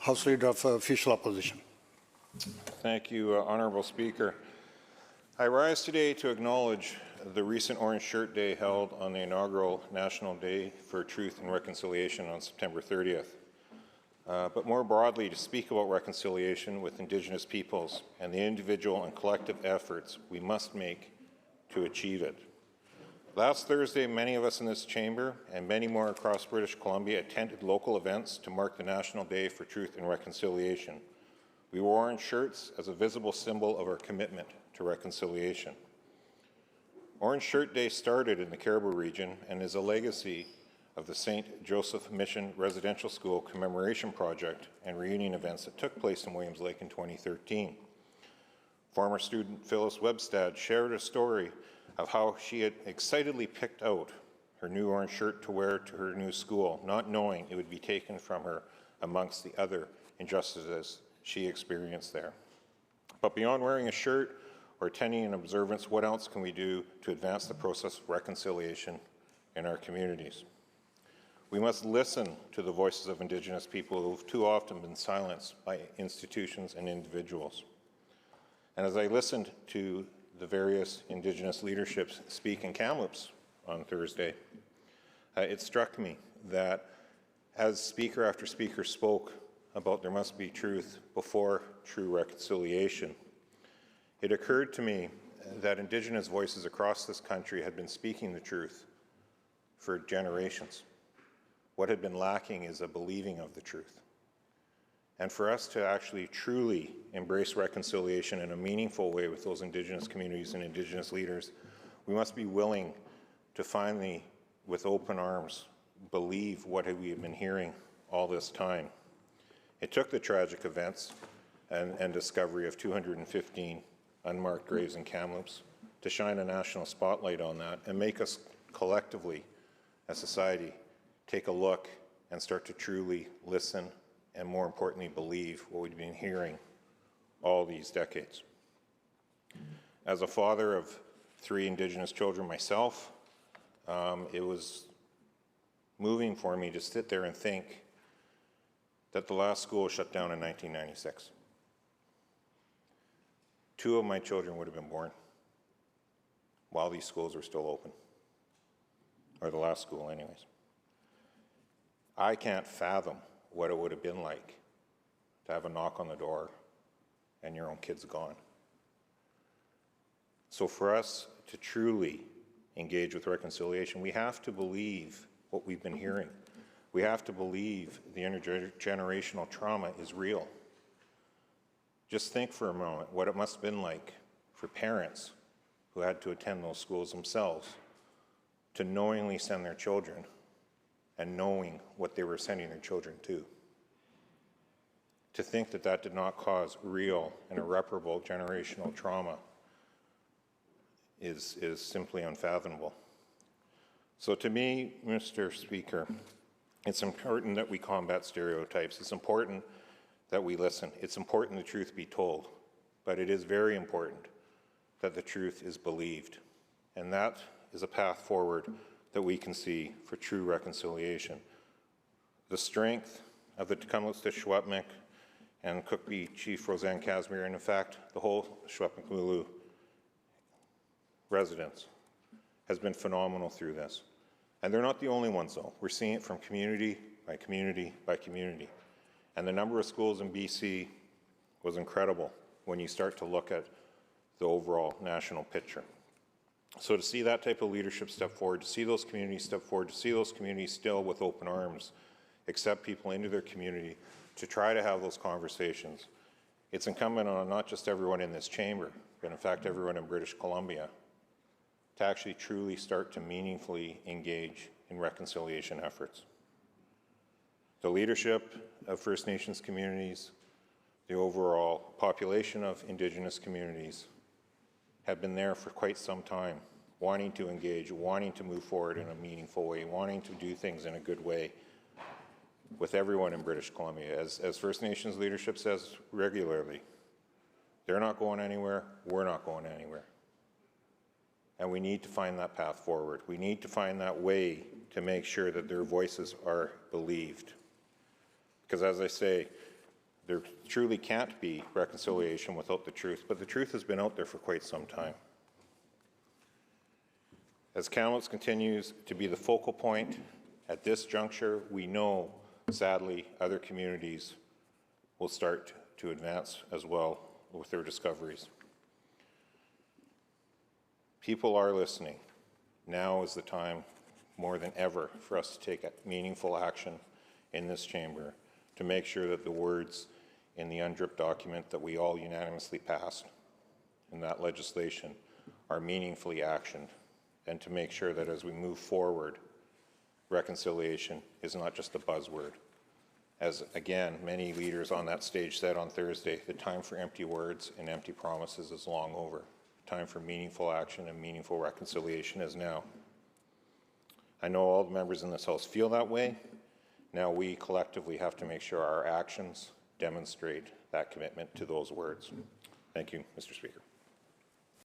House Leader of Official Opposition. Thank you, Honourable Speaker. I rise today to acknowledge the recent Orange Shirt Day held on the inaugural National Day for Truth and Reconciliation on September 30th. But more broadly, to speak about reconciliation with Indigenous peoples and the individual and collective efforts we must make to achieve it. Last Thursday, many of us in this chamber and many more across British Columbia attended local events to mark the National Day for Truth and Reconciliation. We wore orange shirts as a visible symbol of our commitment to reconciliation. Orange Shirt Day started in the Caribou region and is a legacy of the St. Joseph Mission Residential School Commemoration Project and reunion events that took place in Williams Lake in 2013. Former student Phyllis Webstad shared a story of how she had excitedly picked out her new orange shirt to wear to her new school, not knowing it would be taken from her amongst the other injustices she experienced there. But beyond wearing a shirt or attending an observance, what else can we do to advance the process of reconciliation in our communities? We must listen to the voices of Indigenous people who have too often been silenced by institutions and individuals. And as I listened to the various Indigenous leaderships speak in Kamloops on Thursday, it struck me that as speaker after speaker spoke about there must be truth before true reconciliation, it occurred to me that Indigenous voices across this country had been speaking the truth for generations. What had been lacking is a believing of the truth. And for us to actually truly embrace reconciliation in a meaningful way with those Indigenous communities and Indigenous leaders, we must be willing to finally, with open arms, believe what we have been hearing all this time. It took the tragic events and discovery of 215 unmarked graves in Kamloops to shine a national spotlight on that and make us collectively, as society, take a look and start to truly listen and, more importantly, believe what we've been hearing all these decades. As a father of 3 Indigenous children myself, it was moving for me to sit there and think that the last school shut down in 1996. 2 of my children would have been born while these schools were still open, or the last school anyways. I can't fathom what it would have been like to have a knock on the door and your own kid's gone. So for us to truly engage with reconciliation, we have to believe what we've been hearing. We have to believe the intergenerational trauma is real. Just think for a moment what it must have been like for parents who had to attend those schools themselves to knowingly send their children and knowing what they were sending their children to. To think that that did not cause real and irreparable generational trauma is simply unfathomable. So to me, Mr. Speaker, it's important that we combat stereotypes. It's important that we listen. It's important the truth be told. But it is very important that the truth is believed. And that is a path forward that we can see for true reconciliation. The strength of the Kamloops Secwépemc and Cookbee Chief Roseanne Casimir, and in fact, the whole Secwépemc residents, has been phenomenal through this. And they're not the only ones, though. We're seeing it from community by community by community. And the number of schools in BC was incredible when you start to look at the overall national picture. So to see that type of leadership step forward, to see those communities step forward, to see those communities still with open arms accept people into their community, to try to have those conversations, it's incumbent on not just everyone in this chamber, but in fact everyone in British Columbia, to actually truly start to meaningfully engage in reconciliation efforts. The leadership of First Nations communities, the overall population of Indigenous communities have been there for quite some time, wanting to engage, wanting to move forward in a meaningful way, wanting to do things in a good way with everyone in British Columbia. As First Nations leadership says regularly, they're not going anywhere, we're not going anywhere. And we need to find that path forward. We need to find that way to make sure that their voices are believed. Because as I say, There truly can't be reconciliation without the truth, but the truth has been out there for quite some time. As Kamloops continues to be the focal point at this juncture, we know, sadly, other communities will start to advance as well with their discoveries. People are listening. Now is the time, more than ever, for us to take meaningful action in this chamber to make sure that the words in the UNDRIP document that we all unanimously passed in that legislation are meaningfully actioned, and to make sure that as we move forward, reconciliation is not just a buzzword. As, again, many leaders on that stage said on Thursday, the time for empty words and empty promises is long over. The time for meaningful action and meaningful reconciliation is now. I know all the members in this House feel that way. Now we collectively have to make sure our actions demonstrate that commitment to those words. Thank you, Mr. Speaker.